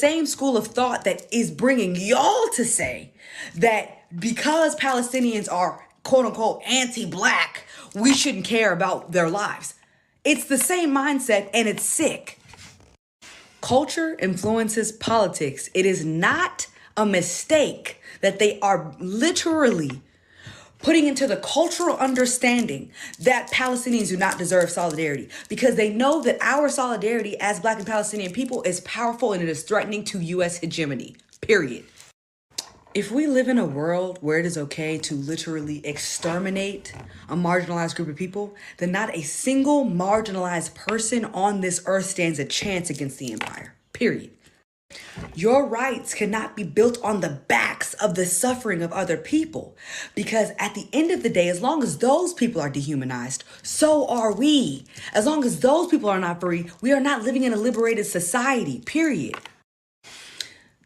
same school of thought that is bringing y'all to say that because Palestinians are quote unquote anti-black, we shouldn't care about their lives. It's the same mindset and it's sick. Culture influences politics. It is not a mistake that they are literally putting into the cultural understanding that Palestinians do not deserve solidarity because they know that our solidarity as Black and Palestinian people is powerful and it is threatening to U.S. hegemony, period. If we live in a world where it is okay to literally exterminate a marginalized group of people, then not a single marginalized person on this earth stands a chance against the empire, period. Your rights cannot be built on the backs of the suffering of other people. Because at the end of the day, as long as those people are dehumanized, so are we. As long as those people are not free, we are not living in a liberated society, period.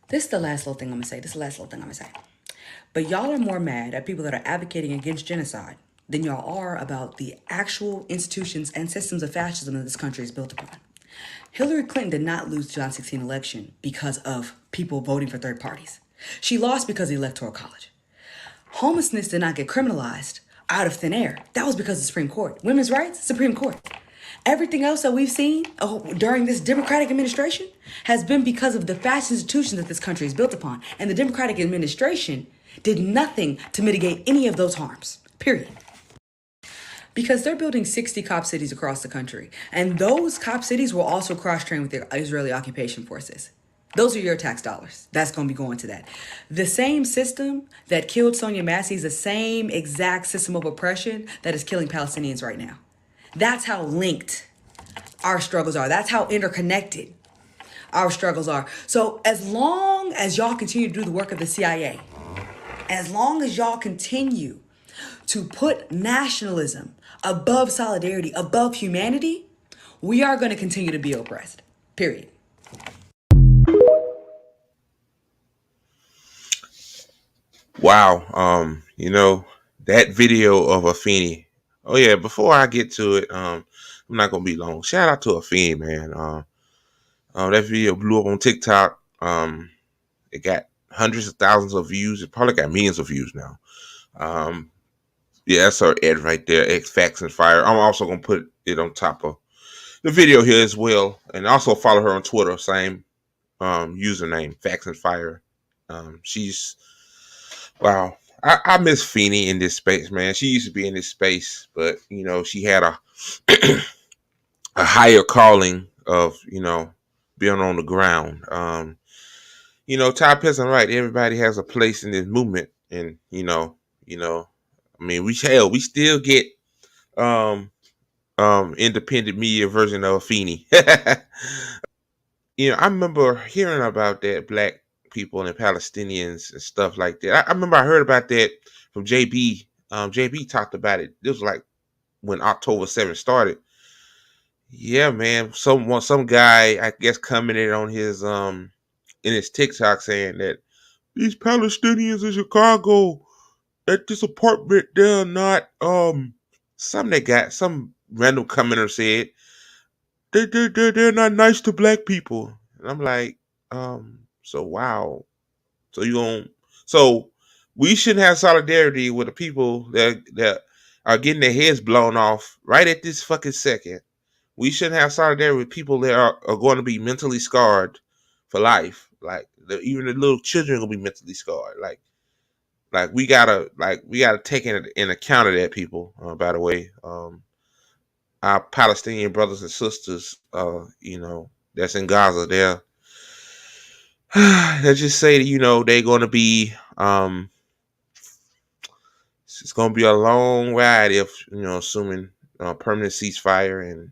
This is the last little thing I'm gonna say. But y'all are more mad at people that are advocating against genocide than y'all are about the actual institutions and systems of fascism that this country is built upon. Hillary Clinton did not lose the 2016 election because of people voting for third parties. She lost because of the Electoral College. Homelessness did not get criminalized out of thin air. That was because of the Supreme Court. Women's rights, Supreme Court. Everything else that we've seen during this Democratic administration has been because of the fascist institutions that this country is built upon. And the Democratic administration did nothing to mitigate any of those harms, period. Because they're building 60 cop cities across the country. And those cop cities will also cross-train with the Israeli occupation forces. Those are your tax dollars. That's going to be going to that. The same system that killed Sonia Massey is the same exact system of oppression that is killing Palestinians right now. That's how linked our struggles are. That's how interconnected our struggles are. So as long as y'all continue to do the work of the CIA, as long as y'all continue to put nationalism above solidarity, above humanity, we are going to continue to be oppressed, period. Wow. That video of Afeni. Oh yeah, before I get to it, I'm not gonna be long. Shout out to Afeni, man. That video blew up on TikTok. It got hundreds of thousands of views. It probably got millions of views now. Yeah, that's her ad right there. X Facts and Fire. I'm also gonna put it on top of the video here as well, and also follow her on Twitter. Same username, Facts and Fire. She's wow. I miss Feeney in this space, man. She used to be in this space, but she had a a higher calling of being on the ground. Ty Peasant right. Everybody has a place in this movement, and I mean, we still get independent media version of Feeney. I remember hearing about that Black people and Palestinians and stuff like that. I remember I heard about that from JB. JB talked about it. This was like when October 7th started. Yeah, man. Some guy, I guess, commented on his in his TikTok saying that these Palestinians in Chicago at this apartment, they're not some random commenter said they're not nice to Black people. And I'm like, so wow. So we shouldn't have solidarity with the people that are getting their heads blown off right at this fucking second. We shouldn't have solidarity with people that are going to be mentally scarred for life. Like even the little children will be mentally scarred. Like we gotta take in account of that, people. By the way, our Palestinian brothers and sisters, that's in Gaza, they'll just say that, they're going to be, it's going to be a long ride if, assuming permanent ceasefire and,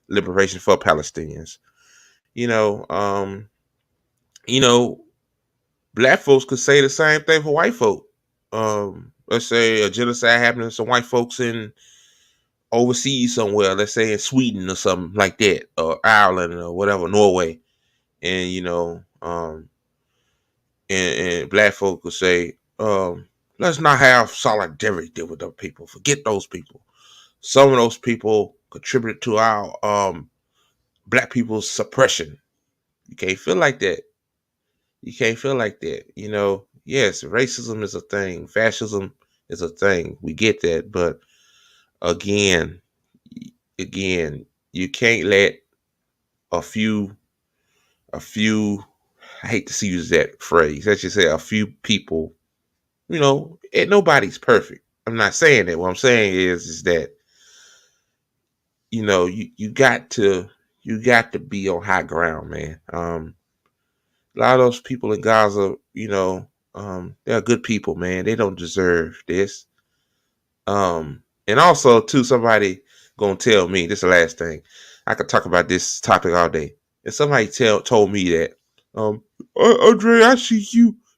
liberation for Palestinians. Black folks could say the same thing for white folk. Let's say a genocide happening to some white folks in overseas somewhere, let's say in Sweden or something like that, or Ireland or whatever, Norway. And, and Black folk could say, let's not have solidarity with those people. Forget those people. Some of those people contributed to our Black people's suppression. You can't feel like that. You can't feel like that. Yes, racism is a thing. Fascism is a thing. We get that, but again, again, you can't let a few, a few. I hate to use that phrase. Let's just say a few people. And nobody's perfect. I'm not saying that. What I'm saying is that you got to be on high ground, man. A lot of those people in Gaza, they're good people, man. They don't deserve this. And also, too, somebody gonna tell me this is the last thing. I could talk about this topic all day. And somebody told me that, Andre, I see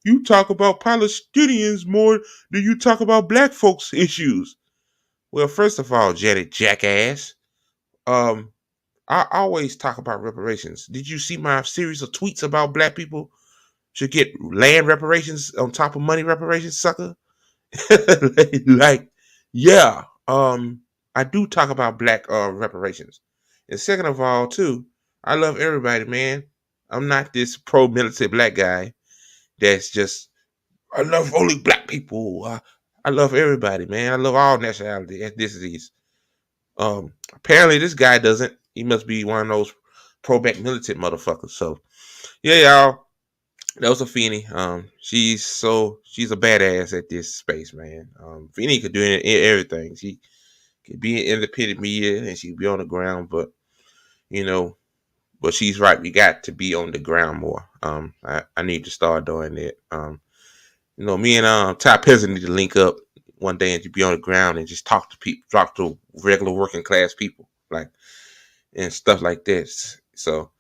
you talk about Palestinians more than you talk about black folks' issues. Well, first of all, Janet Jackass, um, I always talk about reparations. Did you see my series of tweets about black people should get land reparations on top of money reparations, sucker? like, yeah, I do talk about black reparations. And second of all, too, I love everybody, man. I'm not this pro-militant black guy that's just I love only black people. I love everybody, man. I love all nationality, ethnicities. Apparently this guy doesn't. He must be one of those pro-black militant motherfuckers. So yeah, y'all. That was a Feeny. She's a badass at this space, man. Feeny could do everything. She could be in independent media and she'd be on the ground, you know, but she's right. We got to be on the ground more. I need to start doing that. Me and Ty Peasant need to link up one day and to be on the ground and just talk to people, talk to regular working class people, like and stuff like this. So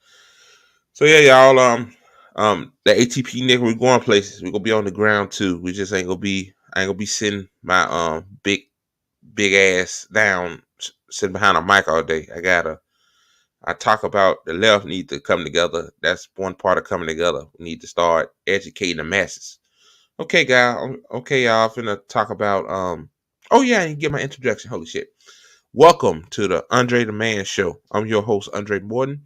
yeah, y'all. The ATP nigga, we're going places. We're gonna be on the ground too. We just ain't gonna be. I ain't gonna be sitting my big ass down, sitting behind a mic all day. I talk about the left need to come together. That's one part of coming together. We need to start educating the masses. Okay, guys. Okay, y'all. I'm finna talk about Oh yeah, I didn't get my introduction. Holy shit. Welcome to the Andre the Man Show. I'm your host, Andre Morton.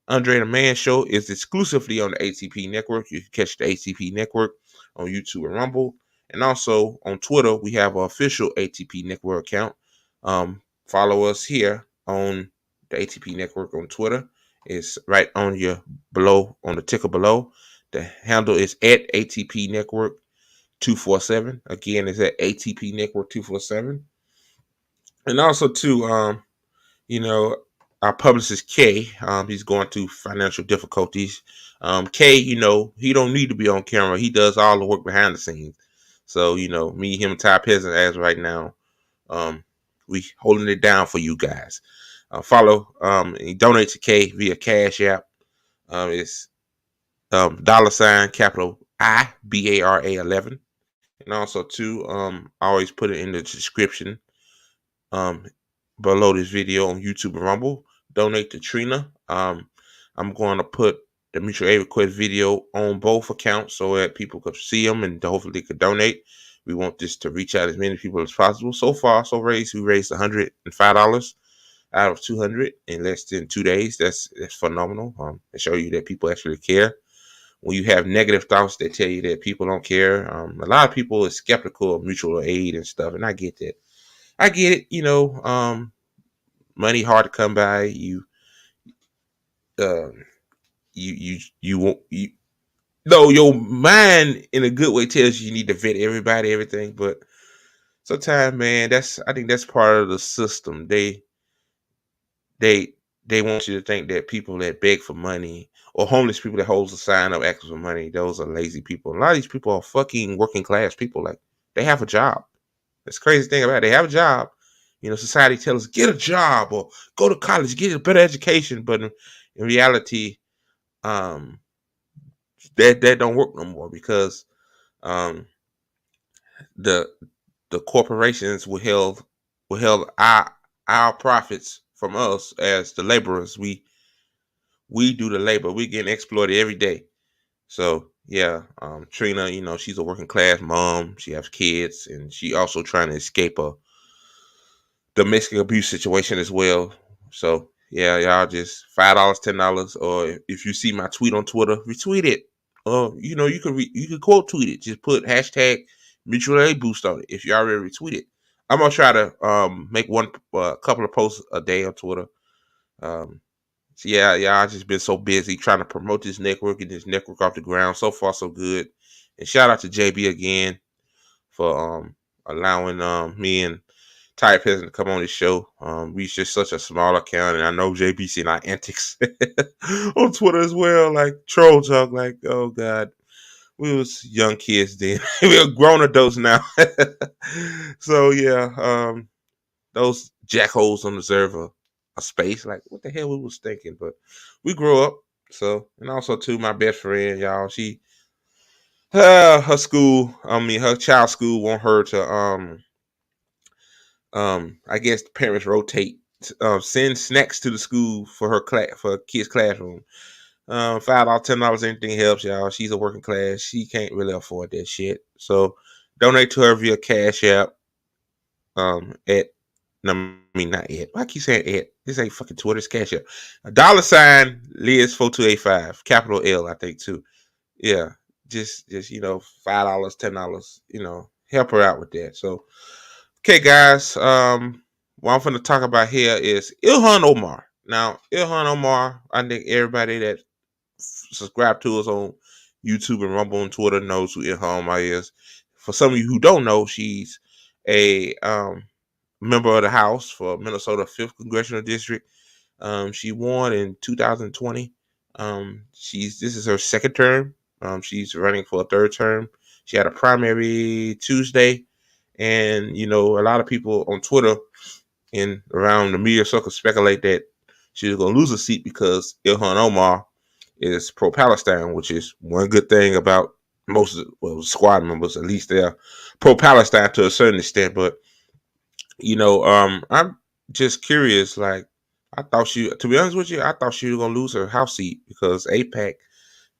Andre the Man Show is exclusively on the ATP Network. You can catch the ATP Network on YouTube and Rumble. And also on Twitter, we have an official ATP Network account. Follow us here on the ATP Network on Twitter. It's right on on the ticker below. The handle is at ATP Network 247. Again, it's at ATP Network 247. And also too, you know, our publicist K, he's going through financial difficulties. K, he don't need to be on camera. He does all the work behind the scenes. So, me, him, and Ty Peasant, as right now, we holding it down for you guys. Follow, and donate to K via Cash App. It's $ capital IBARA 11. And also too, I always put it in the description below this video on YouTube and Rumble. Donate to Trina. I'm going to put the mutual aid request video on both accounts so that people could see them and hopefully they could donate. We want this to reach out as many people as possible. So far, we raised $105 out of 200 in less than 2 days. That's phenomenal. It show you that people actually care. When you have negative thoughts that tell you that people don't care, a lot of people are skeptical of mutual aid and stuff, and I get that. I get it. Money hard to come by. Your mind in a good way tells you need to vet everybody, everything. But sometimes, man, I think that's part of the system. They want you to think that people that beg for money or homeless people that holds a sign up asking for money, those are lazy people. A lot of these people are fucking working class people. Like, they have a job. That's the crazy thing about it. They have a job. Society tells us, get a job or go to college, get a better education. But in reality, that don't work no more because um, the corporations withheld our profits from us as the laborers. We do the labor. We getting exploited every day. So yeah, Trina, she's a working class mom. She has kids, and she also trying to escape a domestic abuse situation as well. So Yeah, y'all just $5, $10, or if you see my tweet on Twitter, retweet it. Or you can you can quote tweet it. Just put hashtag mutual aid boost on it if you already retweet it. I'm gonna try to make one couple of posts a day on Twitter. Um, so yeah, I've just been so busy trying to promote this network and this network off the ground. So far, so good. And shout out to JB again for allowing me and Ty Peasant to come on this show. We just such a small account, and I know JB seen our antics on Twitter as well, like troll talk. Like, oh god, we was young kids then. We're grown adults now. So yeah, those jackholes don't deserve a space. Like, what the hell we was thinking? But we grew up. So, and also too, my best friend, y'all, she her school, her child's school want her to I guess the parents rotate, send snacks to the school for her class, for her kids' classroom. $5, $10, anything helps, y'all. She's a working class. She can't really afford that shit. So donate to her via Cash App. At no, I mean not yet. I keep saying at. This ain't fucking Twitter. It's Cash App. $, Liz4285, capital L, I think too. Yeah, just $5, $10. Help her out with that. So, okay, guys. What I'm going to talk about here is ILHAN Omar. Now, ILHAN Omar, I think everybody that subscribe to us on YouTube and Rumble and Twitter knows who ILHAN Omar is. For some of you who don't know, she's a member of the House for Minnesota 5th Congressional District. She won in 2020. This is her second term. She's running for a third term. She had a primary Tuesday, and a lot of people on Twitter and around the media circle speculate that she's going to lose a seat because ILHAN Omar is pro-Palestine, which is one good thing about most of the squad members. At least they're pro-Palestine to a certain extent. But I'm just curious. Like, to be honest with you, I thought she was gonna lose her House seat because AIPAC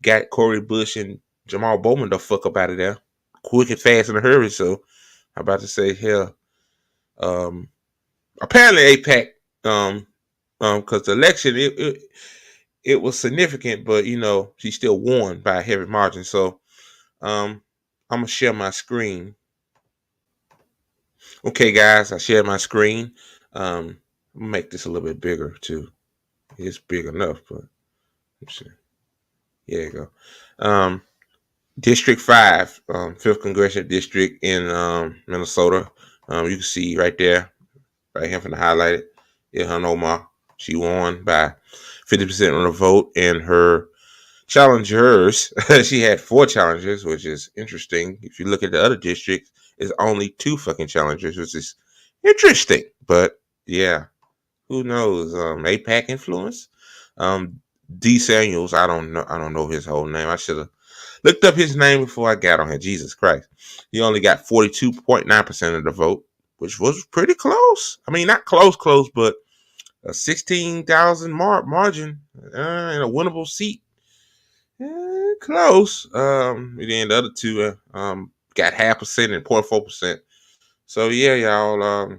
got Cori Bush and Jamal Bowman the fuck up out of there, quick and fast in a hurry. So I'm about to say, hell, apparently AIPAC, because the election it was significant, but she still won by a heavy margin. So I'm gonna share my screen. Okay, guys, I shared my screen. Make this a little bit bigger too. It's big enough, but let's see. There you go. District 5, 5th Congressional District in Minnesota. You can see right there, right here from the highlighted, ILHAN Omar. She won by 50% on the vote, and her challengers, she had 4 challengers, which is interesting. If you look at the other districts, it's only 2 fucking challengers, which is interesting. But yeah, who knows? AIPAC influence. D. Samuels, I don't know his whole name. I should have looked up his name before I got on here. Jesus Christ. He only got 42.9% of the vote, which was pretty close. I mean, not close, but a 16,000 margin and a winnable seat. Close. And then the other 2 got 0.5% and 0.4%. So yeah, y'all.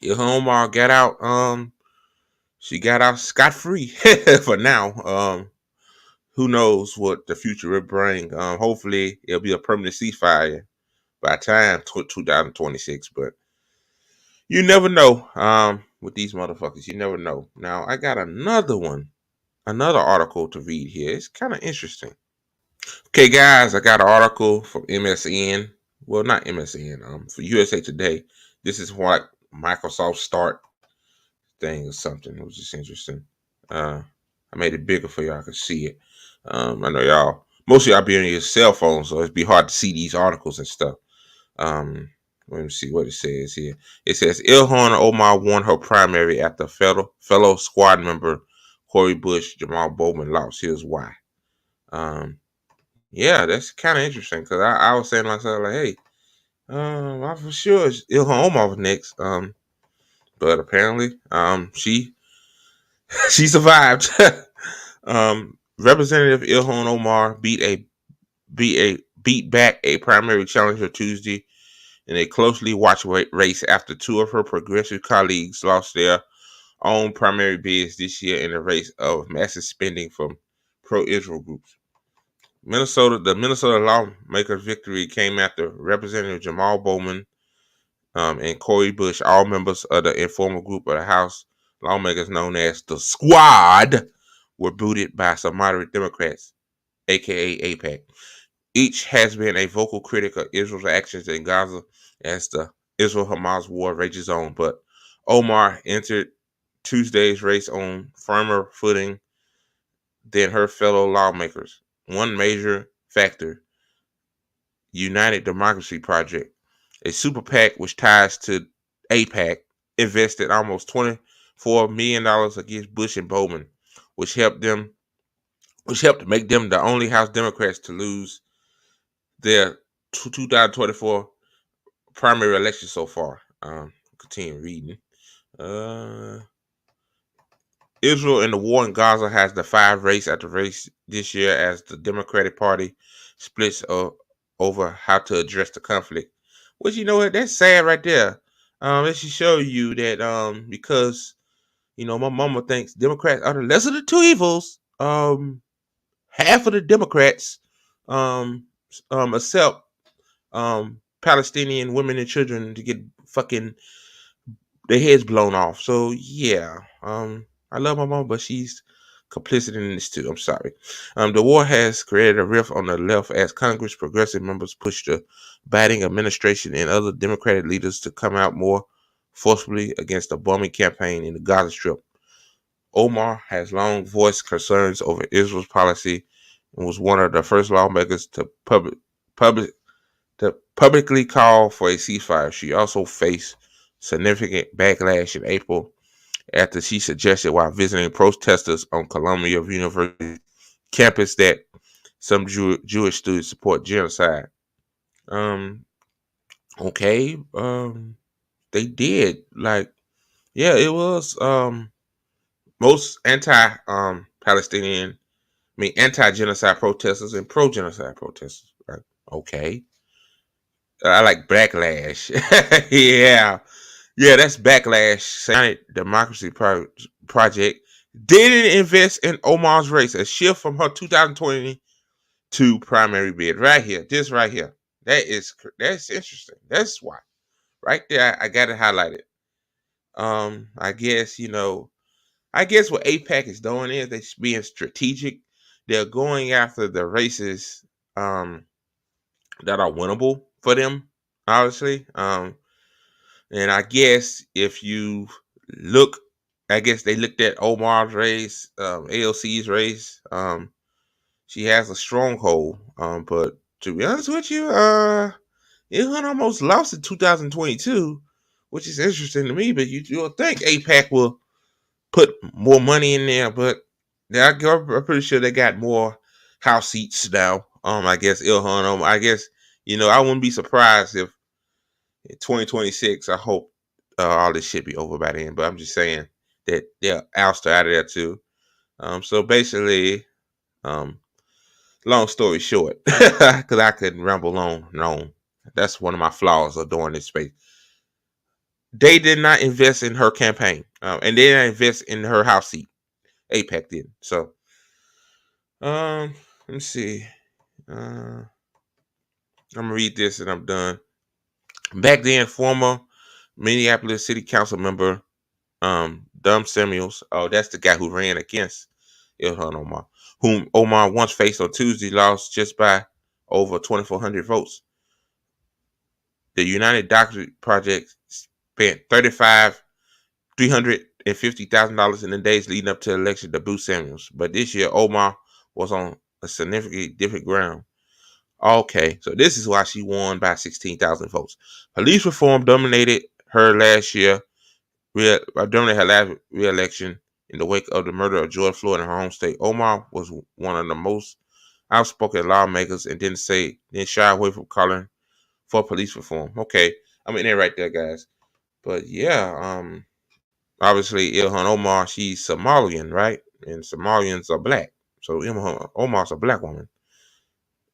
ILHAN Omar got out. She got out scot-free for now. Who knows what the future will bring? Hopefully, it'll be a permanent ceasefire by time 2026. But you never know. With these motherfuckers, you never know. Now, I got another article to read here. It's kind of interesting. Okay, guys, I got an article from MSN. Well, not MSN. For USA Today. This is what Microsoft Start thing or something. It was just interesting. I made it bigger for y'all to see it. I know most of y'all be on your cell phone, so it'd be hard to see these articles and stuff. Let me see what it says here. It says ILHAN Omar won her primary after fellow squad member Cori Bush, Jamal Bowman lost. Here's why. Yeah, that's kind of interesting because I was saying to myself, like, hey, I'm for sure ILHAN Omar was next. But apparently, she survived. Representative ILHAN Omar beat back a primary challenger Tuesday in a closely watched race after 2 of her progressive colleagues lost their own primary bids this year in the race of massive spending from pro-Israel groups. The Minnesota lawmaker victory came after Representative Jamal Bowman and Cori Bush, all members of the informal group of the House lawmakers known as the Squad, were booted by some moderate Democrats, aka AIPAC. Each has been a vocal critic of Israel's actions in Gaza as the Israel-Hamas war rages on, but Omar entered Tuesday's race on firmer footing than her fellow lawmakers. One major factor, United Democracy Project, a super PAC which ties to AIPAC, invested almost $24 million against Bush and Bowman, which helped make them the only House Democrats to lose their 2024 primary election so far. Continue reading. Israel and the war in Gaza has defied race after race this year as the Democratic Party splits over how to address the conflict. Which, you know what, that's sad right there. That should show you that because my mama thinks Democrats are the lesser of the two evils. Half of the Democrats accept Palestinian women and children to get fucking their heads blown off. So yeah, I love my mom, but she's complicit in this too. I'm sorry. The war has created a rift on the left as Congress progressive members push the Biden administration and other Democratic leaders to come out more forcefully against the bombing campaign in the Gaza Strip. Omar has long voiced concerns over Israel's policy and was one of the first lawmakers to publicly call for a ceasefire. She also faced significant backlash in April after she suggested while visiting protesters on Columbia University campus that some Jewish students support genocide. Okay, they did. It was most anti-genocide protesters and pro-genocide protesters. Right? Okay. I like backlash. Yeah, that's backlash. United Democracy Project didn't invest in Omar's race, a shift from her 2022 primary bid. Right here, this right here. That's interesting. That's why. Right there, I got it highlighted. I guess what AIPAC is doing is they're being strategic. They're going after the races that are winnable for them, obviously. And I guess if you look, I guess they looked at Omar's race, AOC's race. She has a stronghold. But to be honest with you, ILHAN almost lost in 2022, which is interesting to me. But you'll think AIPAC will put more money in there, but I'm pretty sure they got more house seats now. I guess ILHAN. I guess I wouldn't be surprised if in 2026. I hope all this shit be over by then. But I'm just saying that they'll oust her out of there too. So basically, long story short, because I couldn't ramble on and on. That's one of my flaws of doing this space. They did not invest in her campaign, and they didn't invest in her house seat. AIPAC did. So, let me see. I'm gonna read this and I'm done. Back then, former Minneapolis City Council member Dum Samuels. Oh, that's the guy who ran against ILHAN Omar, whom Omar once faced on Tuesday, lost just by over 2,400 votes. The United Doctorate Project spent $350,000 in the days leading up to the election to boost Samuels. But this year, Omar was on a significantly different ground. Okay, so this is why she won by 16,000 votes. Police reform dominated her last re-election in the wake of the murder of George Floyd in her home state. Omar was one of the most outspoken lawmakers and didn't shy away from calling for police reform. Okay, I'm in there right there, guys. But yeah, obviously ILHAN Omar, she's Somalian, right? And Somalians are black. So Omar's a black woman.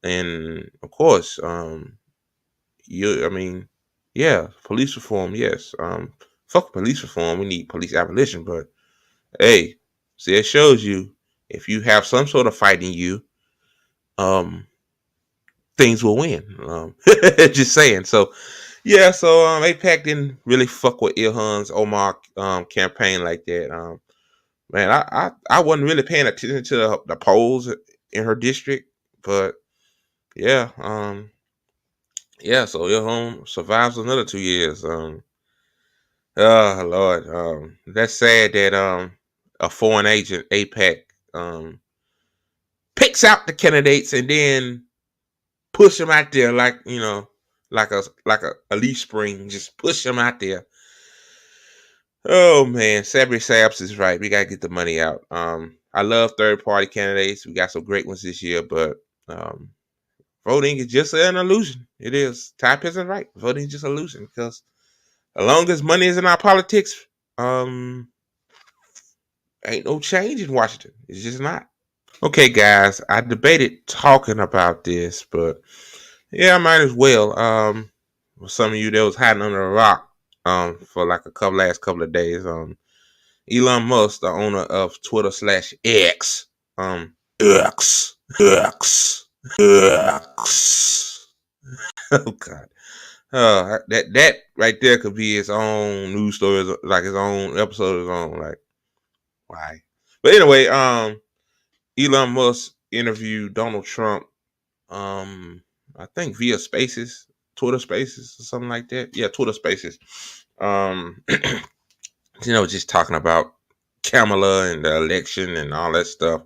And of course, police reform, yes. Fuck police reform. We need police abolition, but Hey, see, it shows you if you have some sort of fight in you, um, things will win. Just saying. So yeah, so AIPAC didn't really fuck with ILHAN's Omar campaign like that. Man, I wasn't really paying attention to the polls in her district, but yeah, yeah. So ILHAN survives another 2 years. Oh Lord, that's sad that a foreign agent AIPAC um picks out the candidates and then push them out there like like a leaf spring, just push them out there. Oh man, Sabri Saps is right. We gotta get the money out. I love third party candidates. We got some great ones this year, but um, voting is just an illusion. It is. Ty isn't right. Voting is just an illusion because as long as money is in our politics, um, ain't no change in Washington. It's just not. Okay, guys, I debated talking about this, but yeah, I might as well. For some of you that was hiding under a rock, for like last couple of days, Elon Musk, the owner of Twitter / X, X. Oh God, that right there could be its own news story, like its own episode of its own. Like, why? But anyway, Elon Musk interviewed Donald Trump, I think via Spaces, Twitter Spaces, or something like that. Yeah, Twitter Spaces. Um, just talking about Kamala and the election and all that stuff.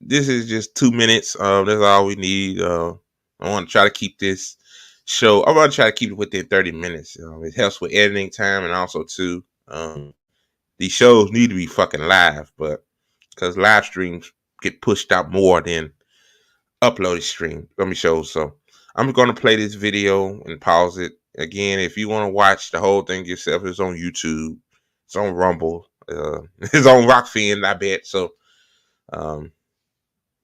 This is just 2 minutes. That's all we need. I want to try to keep this show. I want to try to keep it within 30 minutes. It helps with editing time, and also too, these shows need to be fucking live, but because live streams get pushed out more than uploaded stream. Let me show. So I'm going to play this video and pause it again. If you want to watch the whole thing yourself, it's on YouTube. It's on Rumble. It's on Rockfin, I bet. Um,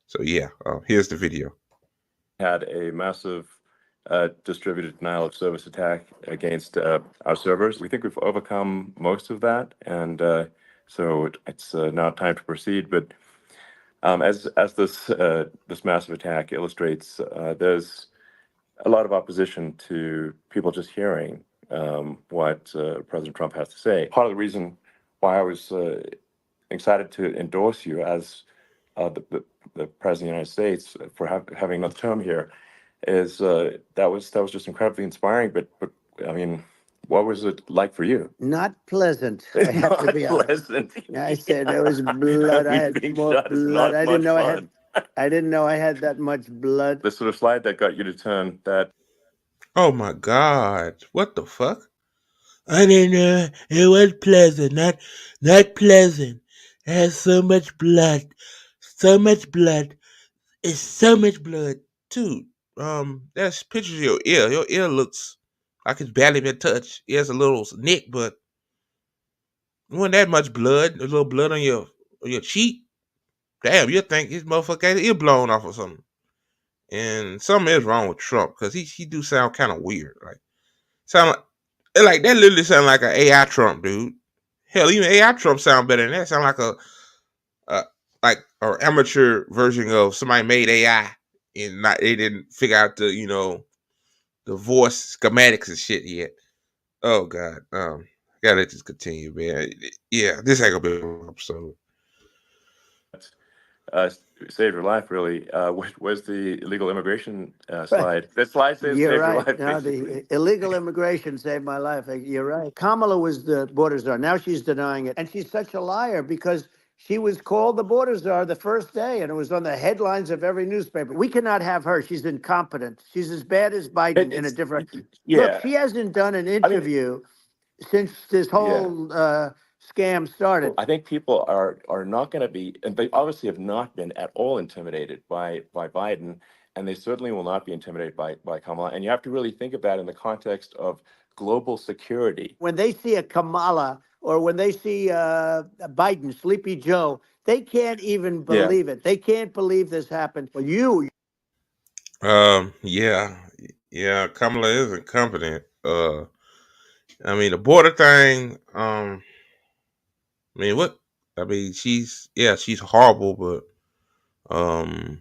so yeah, here's the video. Had a massive distributed denial of service attack against our servers. We think we've overcome most of that, and so it's now time to proceed. But as this massive attack illustrates, there's a lot of opposition to people just hearing what President Trump has to say. Part of the reason why I was excited to endorse you as the President of the United States for having another term here is that was just incredibly inspiring. But I mean, what was it like for you? Not pleasant. I have to be honest. Pleasant. I said there was blood. I had Being more shot is blood. not I didn't much know I fun. had. I didn't know I had that much blood. The sort of slide that got you to turn that. Oh my God! What the fuck? I didn't know it was pleasant. Not pleasant. It has so much blood. So much blood. It's so much blood, dude. There's pictures of your ear. Your ear looks like it's barely been touched. It has a little nick, but it wasn't that much blood. A little blood on your cheek. Damn, you think his motherfucker got his ear blown off or something. And something is wrong with Trump because he do sound kind of weird. Sound like that literally sound like an AI Trump, dude. Hell, even AI Trump sound better than that. Sound like a like an amateur version of somebody made AI and they didn't figure out the voice schematics and shit yet. Oh God, gotta let this continue, man. Yeah, this ain't gonna be an episode. Saved your life, really. Was the illegal immigration slide? That slide says You're saved right. your life. No, Basically. the illegal immigration saved my life. You're right. Kamala was the border czar. Now she's denying it, and she's such a liar because she was called the border czar the first day, and it was on the headlines of every newspaper. We cannot have her. She's incompetent. She's as bad as Biden in a different. Yeah. Look, she hasn't done an interview since this whole scam started. I think people are not going to be, and they obviously have not been at all intimidated by Biden, and they certainly will not be intimidated by Kamala. And you have to really think of that in the context of global security. When they see a Kamala or when they see Biden, Sleepy Joe, they can't even believe it. They can't believe this happened. Well, Yeah, Kamala is incompetent. I mean, the border thing, I mean, what? I mean, she's horrible, but Biden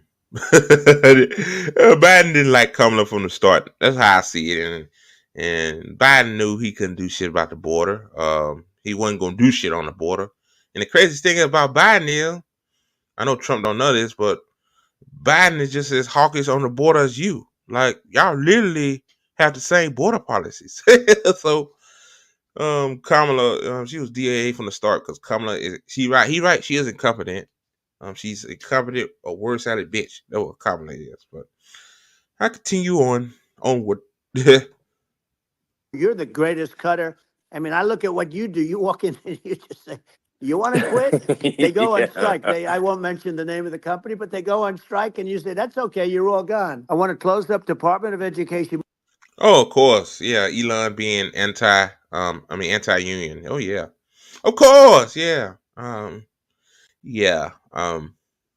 didn't like Kamala from the start. That's how I see it, and Biden knew he couldn't do shit about the border. He wasn't gonna do shit on the border. And the craziest thing about Biden is, I know Trump don't know this, but Biden is just as hawkish on the border as you. Like, y'all literally have the same border policies. So Kamala, she was DAA from the start because Kamala is he right. She is incompetent. She's incompetent or word salad bitch. That's what Kamala is. But I continue onward. You're the greatest cutter. I mean, I look at what you do. You walk in and you just say, "You want to quit?" They go on strike. I won't mention the name of the company, but they go on strike, and you say, "That's okay. You're all gone." I want to close up Department of Education. Oh, of course, yeah. Elon being anti-union. Oh yeah, of course, yeah. Yeah.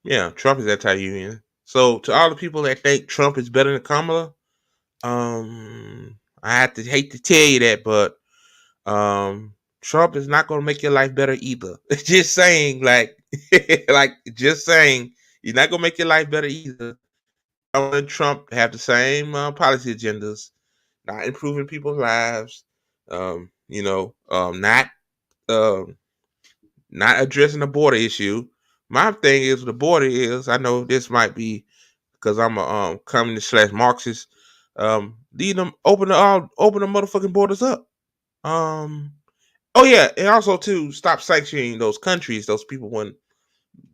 Yeah. Trump is anti-union. So to all the people that think Trump is better than Kamala, I have to hate to tell you that, but Trump is not going to make your life better either. Just saying, like, just saying, he's not going to make your life better either. Kamala and Trump have the same policy agendas, not improving people's lives. Not um, not addressing the border issue. My thing is the border is, I know this might be because I'm a communist / Marxist. Lead them open the motherfucking borders up. Oh yeah, and also to stop sanctioning those countries, those people when a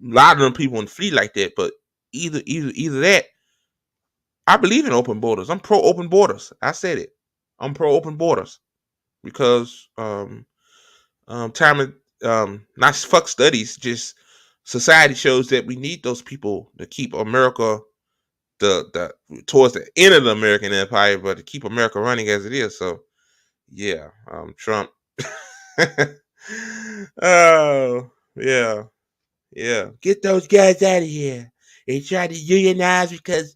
lot of them people wouldn't flee like that. But either that, I believe in open borders. I'm pro open borders. I said it. I'm pro open borders because time not fuck studies, just society shows that we need those people to keep America the towards the end of the American empire, but to keep America running as it is. So yeah, Trump. Oh yeah, yeah. Get those guys out of here. They try to unionize because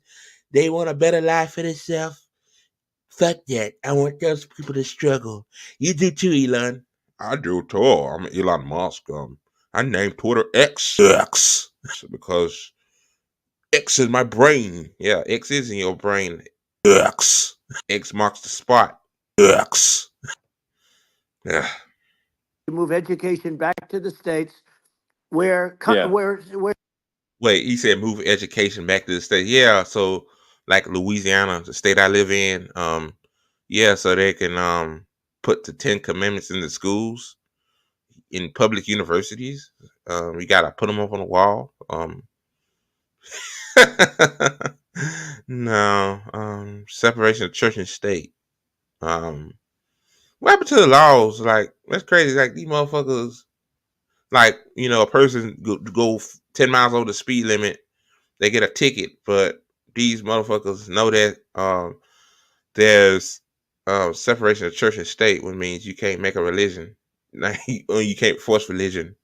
they want a better life for themselves. Fuck that. I want those people to struggle. You do too, Elon. I do too. I'm Elon Musk. I named Twitter X because X is my brain. Yeah, X is in your brain. X. X marks the spot. X. Yeah. Move education back to the states where Yeah. where Wait, he said move education back to the state. Yeah, so like Louisiana, the state I live in, yeah, so they can put the 10 Commandments in the schools, in public universities. You gotta put them up on the wall. No, separation of church and state. What happened to the laws? Like, that's crazy. Like, these motherfuckers, like, a person go 10 miles over the speed limit, they get a ticket, but these motherfuckers know that there's separation of church and state, which means you can't make a religion. Like, you can't force religion.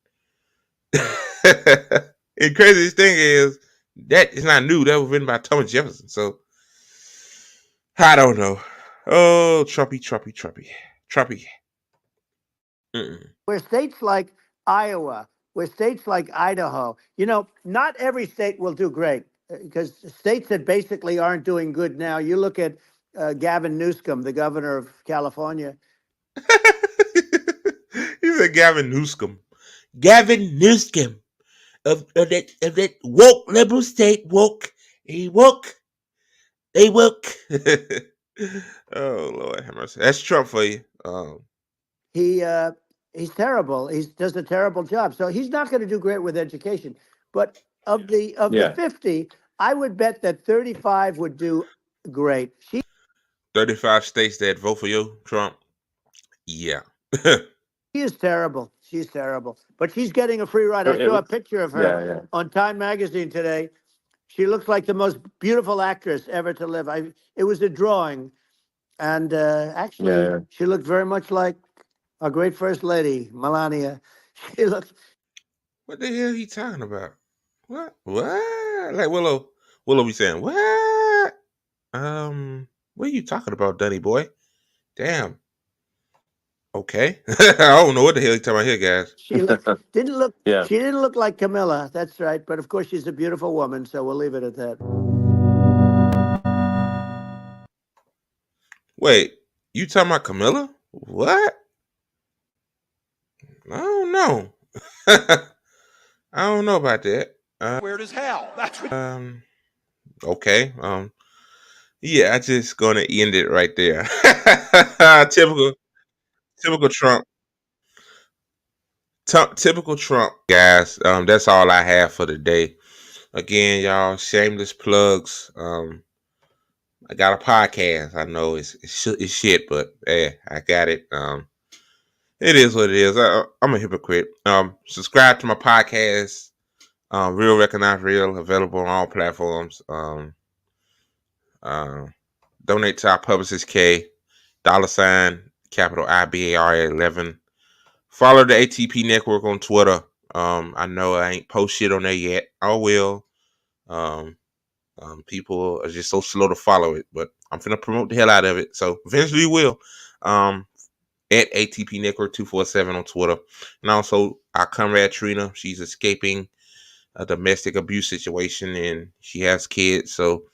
The craziest thing is that it's not new. That was written by Thomas Jefferson. So I don't know. Oh, Trumpy. where states like Iowa, where states like Idaho, not every state will do great because states that basically aren't doing good now. You look at Gavin Newsom, the governor of California. He said Gavin Newsom. Gavin Newsom of that woke liberal state. Woke. He woke. They woke. Oh Lord have mercy. That's Trump for you. He's terrible. He does a terrible job. So he's not going to do great with education. But of the Yeah. 50, I would bet that 35 would do great. 35 states that vote for you, Trump. Yeah. She is terrible. She's terrible. But she's getting a free ride. I saw a picture of her on Time Magazine today. She looks like the most beautiful actress ever to live. It was a drawing. And actually, she looked very much like our great First Lady, Melania. She looks. What the hell he talking about? What? Like Willow be saying, what? What are you talking about, Dunny boy? Damn. Okay. I don't know what the hell you talking about here, guys. She didn't look. Yeah. She didn't look like Camilla. That's right. But of course, she's a beautiful woman. So we'll leave it at that. Wait, you talking about Camilla? What? I don't know. I don't know about that. Weird as hell. That's what. Okay. Yeah, I just gonna end it right there. Typical Trump. Typical Trump, guys. That's all I have for today. Again, y'all, shameless plugs. I got a podcast. I know it's shit, but I got it. It is what it is. I'm a hypocrite. Subscribe to my podcast. Real Recognize Real, available on all platforms. Donate to our publicist K, $ capital IBAR11. Follow the ATP Network on Twitter. I know I ain't post shit on there yet. I will. People are just so slow to follow it, but I'm finna promote the hell out of it. So eventually will. At ATP Network 247 on Twitter. And also our comrade Trina. She's escaping a domestic abuse situation and she has kids. So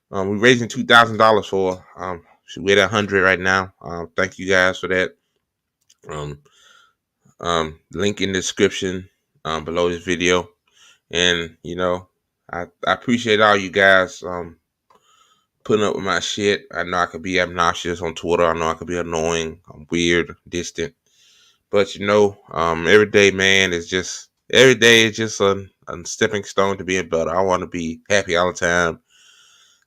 we're raising $2,000 for her. We're at 100 right now. Thank you guys for that. Link in the description below this video. And you know, I appreciate all you guys putting up with my shit. I know I could be obnoxious on Twitter. I know I could be annoying, weird, distant. But you know, every day is just a stepping stone to being better. I want to be happy all the time.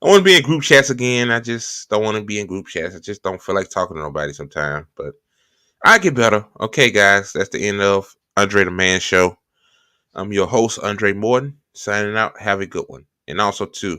I want to be in group chats again. I just don't want to be in group chats. I just don't feel like talking to nobody sometimes. But I get better. Okay, guys, that's the end of Andre the Man Show. I'm your host, Andre Morton, signing out. Have a good one. And also, too,